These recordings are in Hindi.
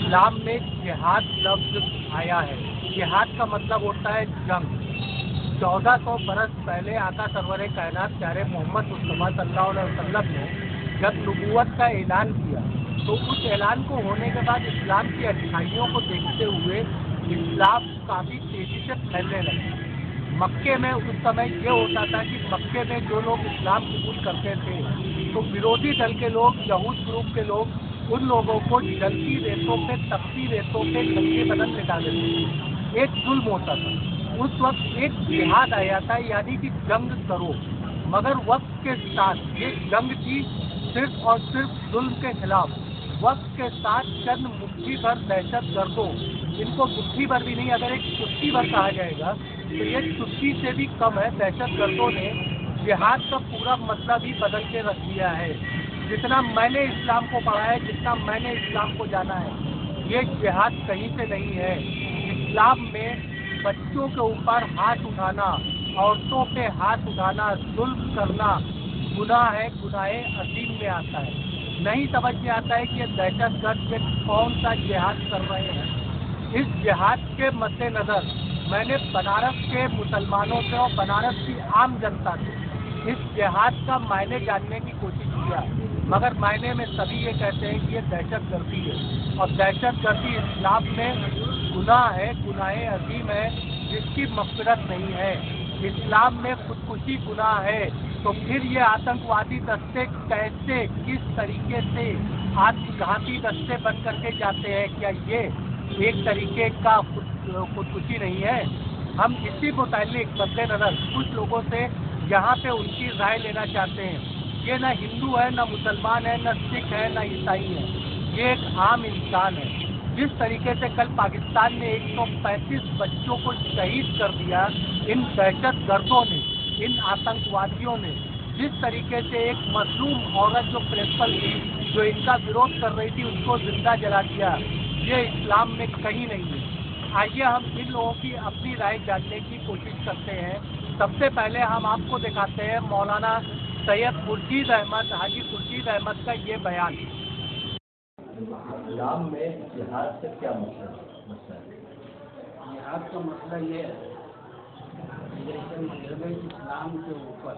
इस्लाम में जिहाद लफ्ज़ आया है। जिहाद का मतलब होता है जंग। 1400 बरस पहले आका सरवर कायनात प्यारे मोहम्मद मुस्तफ़ा सल्लल्लाहु अलैहि वसल्लम ने जब नबूवत का ऐलान किया तो उस ऐलान को होने के बाद इस्लाम की अच्छाइयों को देखते हुए इस्लाम काफ़ी तेज़ी से फैलने लगा। मक्के में उस समय ये होता था कि मक्के में जो लोग इस्लाम कबूल करते थे तो विरोधी दल के लोग, यहूद ग्रुप के लोग उन लोगों को जलती रेतों पे, तपती रेतों पे नंगे बदन लिटा देते थे। एक जुल्म होता था। उस वक्त एक जिहाद आया था, यानी कि जंग करो, मगर वक्त के साथ ये जंग थी सिर्फ और सिर्फ जुल्म के खिलाफ। वक्त के साथ चंद मुट्ठी भर दहशत गर्दों, इनको मुट्ठी भर भी नहीं, अगर एक चुटकी भर कहा जाएगा तो ये चुटकी से भी कम है, दहशत गर्दों ने जिहाद का पूरा मतलब ही बदल के रख दिया है। जितना मैंने इस्लाम को पढ़ा है, जितना मैंने इस्लाम को जाना है, ये जिहाद कहीं से नहीं है। इस्लाम में बच्चों के ऊपर हाथ उठाना, औरतों पे हाथ उठाना, जुल्म करना गुनाह है, गुनाहे अजीम में आता है। नहीं समझ में आता है कि ये दहशतगर्द ये कौन सा जिहाद कर रहे हैं। इस जिहाद के मद्देनज़र मैंने बनारस के मुसलमानों से और बनारस की आम जनता से इस जिहाद का मायने जानने की कोशिश किया, मगर मायने में सभी ये कहते हैं कि ये दहशतगर्दी है और दहशतगर्दी इस्लाम में गुनाह है, गुनाहे अजीम है, जिसकी मग़फ़िरत नहीं है। इस्लाम में खुदकुशी गुनाह है, तो फिर ये आतंकवादी दस्ते कैसे, किस तरीके से आत्मघाती दस्ते बन करके जाते हैं? क्या ये एक तरीके का खुदकुशी नहीं है? हम इसी मुतालिक मद्देनज़र कुछ लोगों से यहाँ पे उनकी राय लेना चाहते हैं। ये ना हिंदू है, ना मुसलमान है, ना सिख है, ना ईसाई है, ये एक आम इंसान है। जिस तरीके से कल पाकिस्तान ने 135 बच्चों को शहीद कर दिया इन दहशतगर्दों ने, इन आतंकवादियों ने, जिस तरीके से एक मजलूम औरत जो प्रिंसिपल थी, जो इनका विरोध कर रही थी, उसको जिंदा जला दिया, ये इस्लाम में कहीं नहीं है। आइए हम इन लोगों की अपनी राय जानने की कोशिश करते हैं। सबसे पहले हम आपको दिखाते हैं मौलाना सैयद खुर्शीद अहमद, हाजी खुर्शीद अहमद का ये बयान। इस्लाम में जिहाद से क्या मसला है? जिहाद का मसला ये है जैसे मजहब इस्लाम के ऊपर,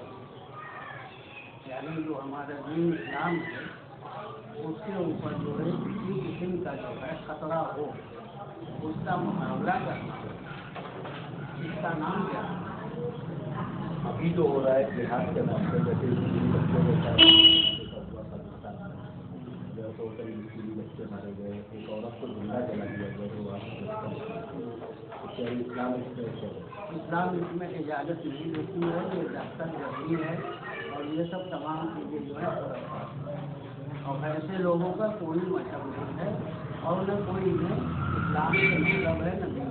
यानी जो हमारा दीन इस्लाम है उसके ऊपर जो है किसी किस्म का जो है खतरा हो, उसका मुकाबला करना, इसका नाम क्या है? अभी जो हो रहा है जिहाद के नाम से, जैसे बच्चों के साथ तो करीब बच्चे मारे गए, एक औरत को जिंदा जला दिया गया, तो इस्लाम इसमें इजाज़त नहीं देती है, ये दहशतगर्दी है और ये सब तमाम चीज़ें जो है, और ऐसे लोगों का कोई मतलब नहीं है और न कोई इन्हें इस्लाम से मतलब है न दीन।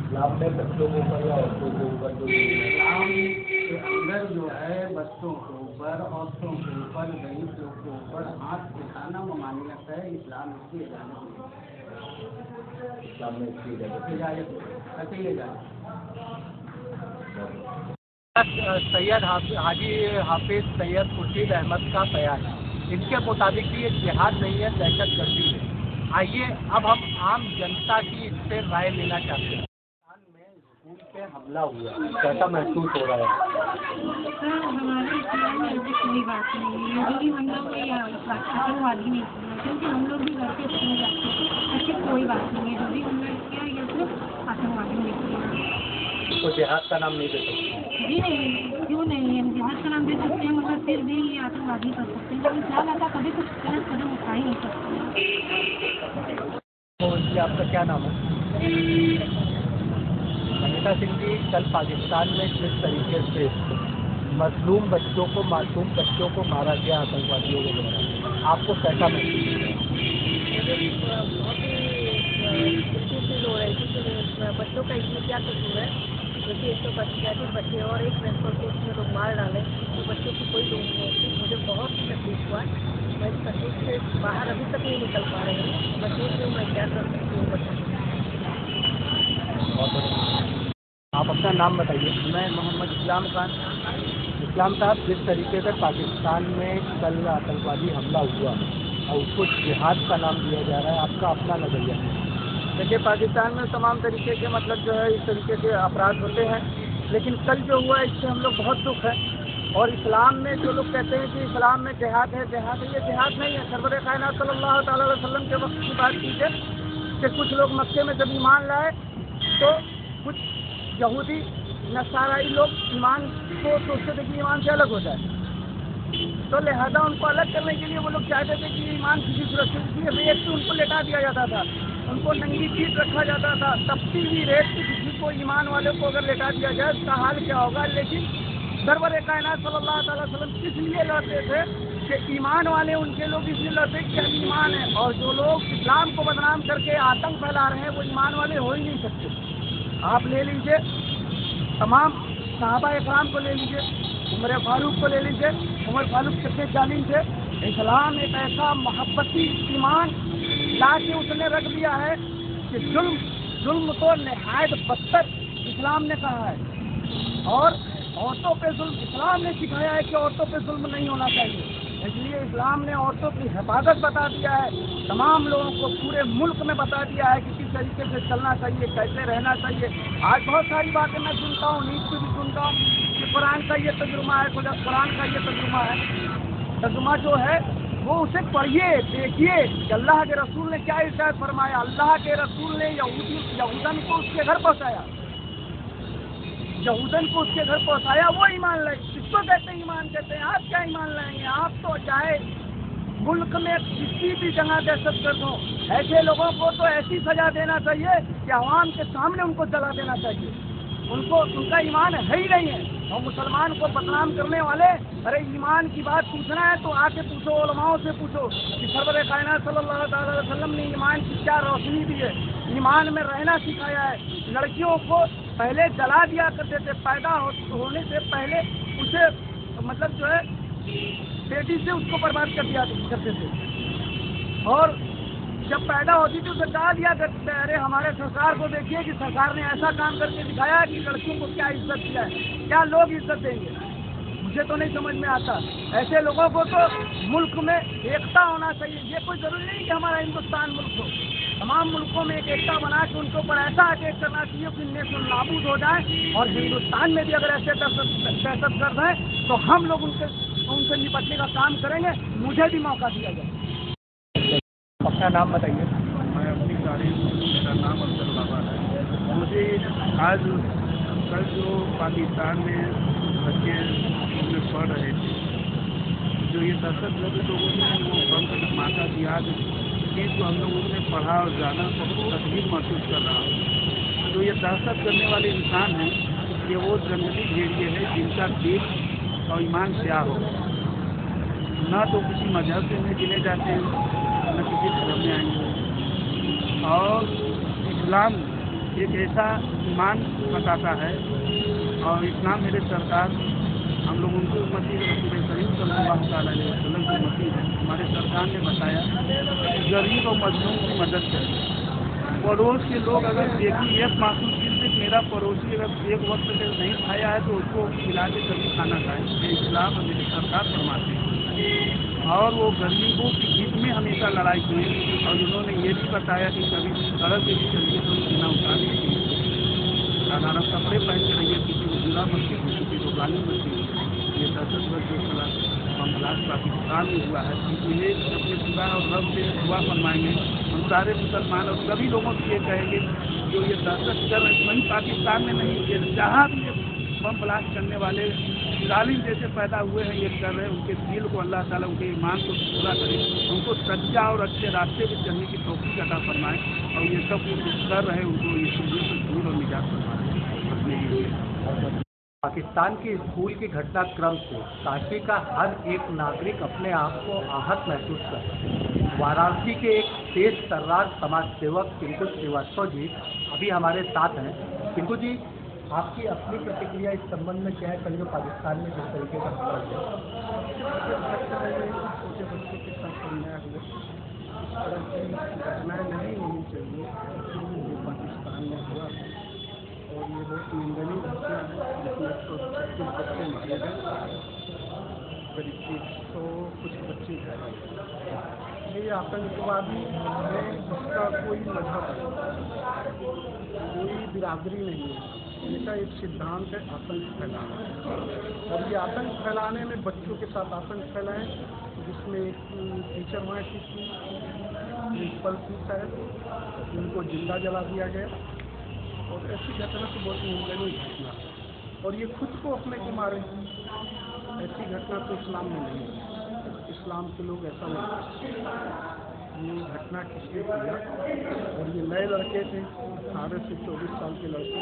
इस्लाम में बच्चों के ऊपर या औरतों के ऊपर जो इस्लाम के अंदर जो है बच्चों के ऊपर, औरतों के ऊपर, गरीब लोग के ऊपर हाथ उठाना ममानियत है। इस्लाम इसकी इजाज़त नहीं, इस्लाम में इसकी इजाज़त कैसे इजाज़त? सैयद हाजी हाफिज सैयद खुर्शीद अहमद का बयान, इनके मुताबिक ये जिहाद नहीं है, दहशतगर्दी है। आइए अब हम आम जनता की इससे राय लेना चाहते हैं। पाकिस्तान में स्कूल पे हमला हुआ, कैसा महसूस हो रहा है? सर हमारे इस्लाम में ऐसी कोई बात नहीं है, यदि हम लोग कोई आतंकवादी नहीं किया, क्योंकि हम लोग भी घर पे स्कूल जाते हैं, ऐसी कोई बात नहीं है। जो भी हमने किया ये सिर्फ आतंकवादी ने किया। तो जिहाद का नाम नहीं दे सकते? जी नहीं, क्यों नहीं, हम जिहाद का नाम दे सकते हैं, मगर फिर भी ये आतंकवादी कर सकते हैं। जब इस्लाम ऐसा कभी कुछ गलत कदम उठा ही नहीं सकते। तो जी आपका क्या नाम है? अनिता सिंह जी, कल पाकिस्तान में जिस तरीके से मजलूम बच्चों को, मासूम बच्चों को मारा गया आतंकवादियों के द्वारा, आपको कैसा महसूस हो रही थी? बच्चों का इसमें क्या कसूर है? क्योंकि 135 बच्चे और एक प्रिंसिपल को उसमें लोग मार डाले, तो बच्चों की कोई दोष नहीं थी। मुझे बहुत तकलीफ हुआ, मैं इस तकलीफ से बाहर अभी तक नहीं निकल पा रही हूँ। मैं सोच रही हूँ मैं क्या कर सकती हूँ बच्चों। आप अपना नाम बताइए। मैं मोहम्मद इस्लाम खान। इस्लाम साहब, जिस तरीके से पाकिस्तान में कल आतंकवादी हमला हुआ, और उसको जिहाद का नाम दिया जा रहा है। आपका अपना नजरिया है? देखिए, पाकिस्तान में तमाम तरीके के मतलब जो है इस तरीके के अपराध होते हैं, लेकिन कल जो हुआ इससे हम लोग बहुत दुख है। और इस्लाम में जो लोग कहते हैं कि इस्लाम में जिहाद है, ये जिहाद नहीं है। सरवर कायनात सल्लल्लाहु ताला अलैहि वसल्लम के वक्त की बात कीजिए कि कुछ लोग मक्के में जब ईमान लाए तो कुछ यहूदी नसाराई लोग ईमान को सोचते थे कि ईमान से अलग हो जाए, तो लिहाजा उनको अलग करने के लिए वो लोग चाहते थे कि ईमान किसी सुरक्षित, इसलिए रेत से उनको लेटा दिया जाता था, उनको नंगी पीठ रखा जाता था। तपती हुई रेत से किसी को, ईमान वाले को अगर लेटा दिया जाए उसका हाल क्या होगा। लेकिन सरवर कायनात सल्लल्लाहु अलैहि वसल्लम किस लिए लड़ते थे कि ईमान वाले उनके लोग इसलिए लड़ते कि हम ईमान है, और जो लोग इस्लाम को बदनाम करके आतंक फैला रहे हैं वो ईमान वाले हो ही नहीं सकते। आप ले लीजिए तमाम सहाबा इकराम को ले लीजिए, उमर फारूक को ले लीजिए। उमर फारूक कितने जालिम थे। इस्लाम एक ऐसा मोहब्बती ईमान ला के उसने रख दिया है कि जुल्म तो नहायत बदतर इस्लाम ने कहा है, और औरतों पे जुल्म इस्लाम ने सिखाया है कि औरतों पे जुल्म नहीं होना चाहिए। इसलिए इस्लाम ने औरतों की हिफाजत बता दिया है, तमाम लोगों को पूरे मुल्क में बता दिया है कि किस तरीके से चलना चाहिए, कैसे रहना चाहिए। आज बहुत सारी बातें मैं सुनता हूँ, न्यूज़ पे भी सुनता हूँ कि कुरान का ये तर्जुमा है, कुरान का ये तर्जुमा है। तर्जुमा जो है वो उसे पढ़िए, देखिए कि अल्लाह के रसूल ने क्या इरशाद फरमाया। अल्लाह के रसूल ने यहूदन को उसके घर पहुँचाया, यहूदन को उसके घर पहुँचाया, वो ईमान लाए। किसको कहते हैं ईमान कहते हैं? आप क्या ईमान लाएंगे? आप तो चाहे मुल्क में किसी भी जगह दहशतगर्द हो, ऐसे लोगों को तो ऐसी सजा देना चाहिए कि आवाम के सामने उनको जला देना चाहिए। उनको, उनका ईमान है ही नहीं है। और मुसलमान को बदनाम करने वाले, अरे ईमान की बात पूछना है तो आके पूछो, उलमाओं से पूछो कि सरवर कायनात सल्लल्लाहु अलैहि वसल्लम ने ईमान की क्या रोशनी दी है, ईमान में रहना सिखाया है। लड़कियों को पहले जला दिया करते थे, पैदा होने से पहले उसे मतलब जो है तेजी से उसको बर्बाद कर दिया करते थे, और जब पैदा होती थी उसे कहा दिया करते थे। अरे हमारे सरकार को देखिए कि सरकार ने ऐसा काम करके दिखाया कि लड़कियों को क्या इज्जत दिया है, क्या लोग इज्जत देंगे, मुझे तो नहीं समझ में आता। ऐसे लोगों को तो मुल्क में एकता होना चाहिए। ये कोई जरूरी नहीं कि हमारा हिंदुस्तान मुल्क हो, तमाम मुल्कों में एक एकता बना के उनके ऊपर ऐसा अटैक करना चाहिए कि नेशन नाबूद हो जाए। और हिंदुस्तान में भी अगर ऐसे दहशतगर्द हैं तो हम लोग उनसे निपटने का काम करेंगे, मुझे भी मौका दिया जाए। अपना नाम बताइए। मैं अपनी तारीफ, मेरा नाम अफजल बाबा है। मुझे आज कल जो पाकिस्तान में बच्चे में पढ़ रहे थे, जो ये दहशतगर्द लोगों ने वो बम का धमाका दिया, चीज़ को हम लोगों ने पढ़ा और जाना, बहुत तकलीफ महसूस कर रहा हूँ। जो ये दहशत करने वाले इंसान हैं, ये वो जंगली भेड़िए हैं जिनका दिल और ईमान क्या हो, न तो किसी मजहब से नहीं गिने जाते हैं, न किसी धर्म में आएंगे। और इस्लाम एक ऐसा ईमान बताता है, और इस्लाम मेरे सरकार, हम लोग उनकी उम्मती रसूल करीम सल्लल्लाहु अलैहि वसल्लम की उम्मती है। हमारे सरकार ने बताया गरीब और मजलूम की मदद करें। पड़ोस के लोग अगर देखिए ये महसूस कीजिए कि मेरा पड़ोसी अगर एक वक्त से नहीं खाया है तो उसको खिला के कभी खाना खाए, ये इस्लाम और मेरी सरकार फरमाते हैं। और वो गरीबों की हित में हमेशा लड़ाई की, और उन्होंने ये भी बताया कि कभी सड़क के भी चलिए तो सीना उठा लीजिए, साधारण कपड़े पहन के रहिए, किसी को बुरा मत कीजिए, किसी को गाली मत कीजिए। ये दहशतगर्द जो चला मामला पाकिस्तान में हुआ है, इन्हें अपने खुदा और रब से दुआ फरमाएंगे। हम सारे मुसलमान और सभी लोगों से ये कहेंगे जो ये दहशतगर्द वहीं पाकिस्तान में नहीं, ये जहाँ भी बम ब्लास्ट करने वाले जालिम जैसे पैदा हुए हैं, ये कर रहे हैं, उनके दिल को अल्लाह ताला उनके ईमान को पूरा करे, उनको सच्चा और अच्छे रास्ते पर चलने की तौफीक अता फरमाए। और ये सब कुछ कर रहे हैं, उनको ये चीज़ों से दूर और निजात फरमाए अपने लिए। पाकिस्तान के स्कूल के घटनाक्रम से काशी का हर एक नागरिक अपने आप को आहत महसूस करता है। वाराणसी के एक तेज तर्रार समाज सेवक पिंकू श्रीवास्तव जी अभी हमारे साथ हैं। पिंकू जी, आपकी अपनी प्रतिक्रिया इस संबंध में क्या है? कल जो पाकिस्तान में जिस तरीके का छोटे बच्चों के साथ अन्याय हुआ, इस तरह की घटनाएँ नहीं होनी चाहिए जो पाकिस्तान में हुआ, और ये बहुत निंदनीय घटना है जिसमें 136 बच्चे मारे गए, करीब 100 कुछ बच्चे घायल। ये आतंकवादी है, इसका कोई मजहब कोई बिरादरी नहीं है, इनका एक सिद्धांत है आतंक फैलाना। और ये आतंक फैलाने में बच्चों के साथ आतंक फैलाएं, जिसमें एक टीचर वहाँ की थी, प्रिंसिपल थी शायद, उनको जिंदा जला दिया गया। और ऐसी घटना तो बहुत निंदनीय घटना, और ये खुद को अपने को मारे, ऐसी घटना तो इस्लाम में नहीं है। इस्लाम के लोग ऐसा नहीं करते। ये घटना किसने किया, और ये नए लड़के थे, 18 से 24 साल के लड़के,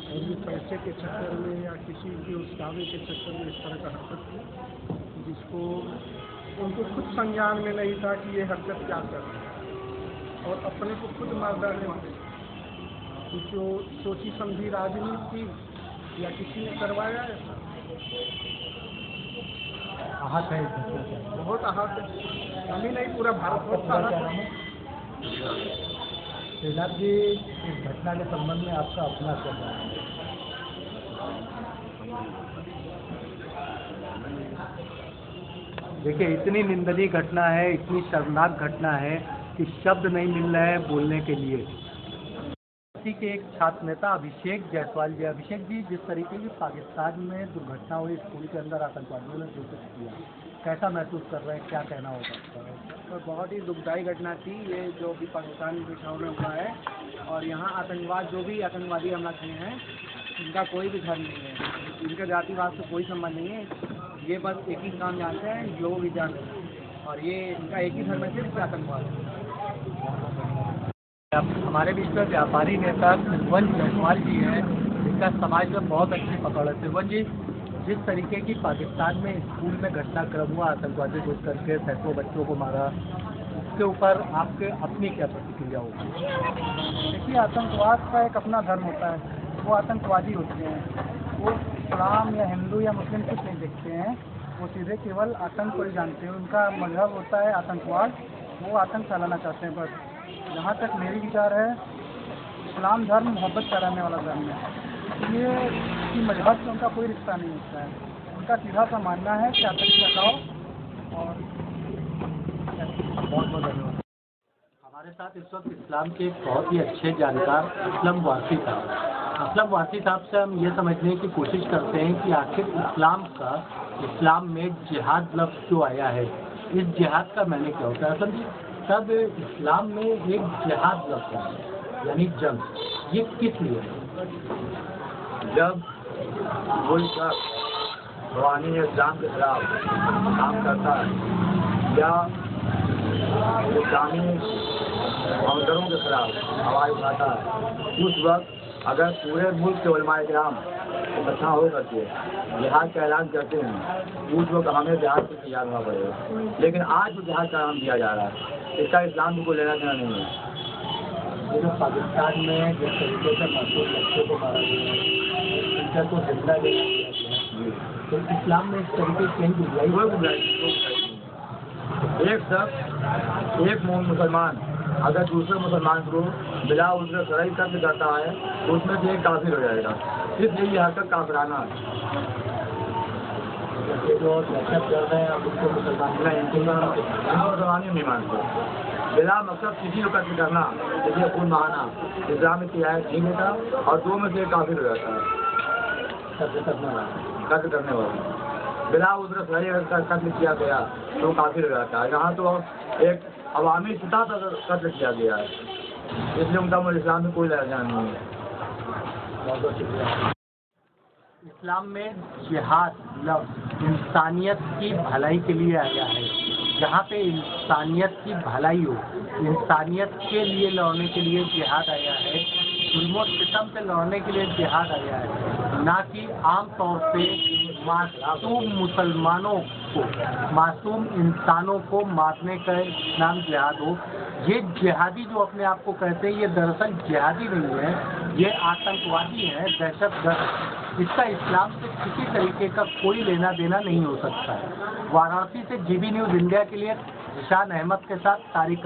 और ये पैसे के चक्कर में या किसी भी उस दावे के चक्कर में इस तरह का हरकत की, जिसको उनको खुद संज्ञान में नहीं था कि ये हरकत क्या कर रहे हैं, और अपने को खुद मार डालने वाले। जो सोची समझी राजनीति थी या किसी ने करवाया ऐसा, आहत है इस घटना से। बहुत आहत है, हम ही नहीं पूरा भारतवर्ष आहत है। श्रीनाथ जी, इस घटना के संबंध में आपका अपना क्या कहना है? देखिए, इतनी निंदनीय घटना है, इतनी शर्मनाक घटना है कि शब्द नहीं मिल रहे हैं बोलने के लिए। इसी के एक छात्र नेता अभिषेक जायसवाल जी, अभिषेक जी, जिस तरीके की पाकिस्तान में दुर्घटना हुई, स्कूल के अंदर आतंकवादियों ने जो कुछ किया, कैसा महसूस कर रहे हैं, क्या कहना होगा? तो बहुत ही दुखदायी घटना थी ये, जो भी पाकिस्तान के छाव में हुआ है। और यहाँ आतंकवाद, जो भी आतंकवादी हमला किए हैं, इनका कोई भी धर्म नहीं है, इनका जातिवाद से कोई संबंध नहीं है। ये बस एक ही काम जानते हैं, योग विज्ञान, और ये इनका एक ही धर्म है, सिर्फ आतंकवाद। हमारे बीच में व्यापारी नेता सिलवन जायसवाल जी हैं, जिनका समाज में बहुत अच्छी पकड़ है। सिलवन जी, जिस तरीके की पाकिस्तान में स्कूल में घटनाक्रम हुआ, आतंकवादी घुस करके सैकड़ों बच्चों को मारा, उसके ऊपर आपके अपनी क्या प्रतिक्रिया होगी? देखिए, आतंकवाद का एक अपना धर्म होता है, वो आतंकवादी होते हैं, वो इस्लाम या हिंदू या मुस्लिम कुछ नहीं देखते हैं, वो सीधे केवल आतंक को ही जानते हैं। उनका मजहब होता है आतंकवाद, वो आतंक फैलाना चाहते हैं। बस जहाँ तक मेरी विचार है, इस्लाम धर्म मोहब्बत फैलाने वाला धर्म है, इसलिए कि मजहब से उनका कोई रिश्ता नहीं होता है। उनका सीधा सा मानना है कि आतंक फैलाओ। और बहुत बहुत धन्यवाद। हमारे साथ इस वक्त इस्लाम के एक बहुत ही अच्छे जानकार असलम वासी साहब। असलम वासी साहब से हम ये समझने की कोशिश करते हैं कि आखिर इस्लाम में जिहाद लफ्ज़ जो आया है, इस जिहाद का मैंने क्या होता है? असलम जी, तब इस्लाम में एक जिहाद लफ्ज़ है, यानी जंग, ये किस लिए है? जब कोई शख्स रवानी इस्लाम के खिलाफ काम करता है या इस्लामी अवसरों के खिलाफ आवाज़ उठाता है, उस वक्त अगर पूरे मुल्क के उलमाए किराम इकट्ठा हो करके जिहाद का ऐलान करते हैं, उस वक्त हमें जिहाद को तैयार होना पड़ेगा। लेकिन आज जो जिहाद का नाम दिया जा रहा है, इसका इस्लाम को कोई लेना देना नहीं है। ये जो पाकिस्तान में जिस तरीके से मासूम बच्चों को मारा गया है, इनका तो जिंदा ले लिया गया, तो इस्लाम में इस तरीके से कहीं गुजारी एक शख्स, एक मुसलमान अगर दूसरे मुसलमान को बिला उजर सराई कत्ल करता है, तो उसमें से एक काफिर हो जाएगा। इसलिए ये हरकत काफिराना है। जो दहशत कर रहे हैं, अब उसको मुसलमान नहीं मानते। बिला मकसद किसी को कत्ल करना, इसलिए खून बहाना इस्लाम में किया है नहीं लेता, और दो में से एक काफिर हो जाता है, कत्ल करने वाला। बिला उजर सराई अगर कत्ल किया गया तो काफिर हो जाता है। यहाँ तो एक अवामी सतह पर कत्ल किया गया है, इसलिए उनका मुझे इस्लाम में कोई लेना नहीं है। बहुत बहुत शुक्रिया। इस्लाम में जिहाद लफ्ज़ इंसानियत की भलाई के लिए आया है। जहाँ पे इंसानियत की भलाई हो, इंसानियत के लिए लड़ने के लिए जिहाद आया है, जुल्म और सितम से लड़ने के लिए जिहाद आया है, ना कि आम तौर पे मासूम मुसलमानों को, मासूम इंसानों को मारने का नाम जिहाद हो। ये जिहादी जो अपने आप को कहते हैं, ये दरअसल जिहादी नहीं है, ये आतंकवादी है, दहशतगर्द। इसका इस्लाम से किसी तरीके का कोई लेना देना नहीं हो सकता है। वाराणसी से GB न्यूज़ इंडिया के लिए निशान अहमद के साथ तारिक।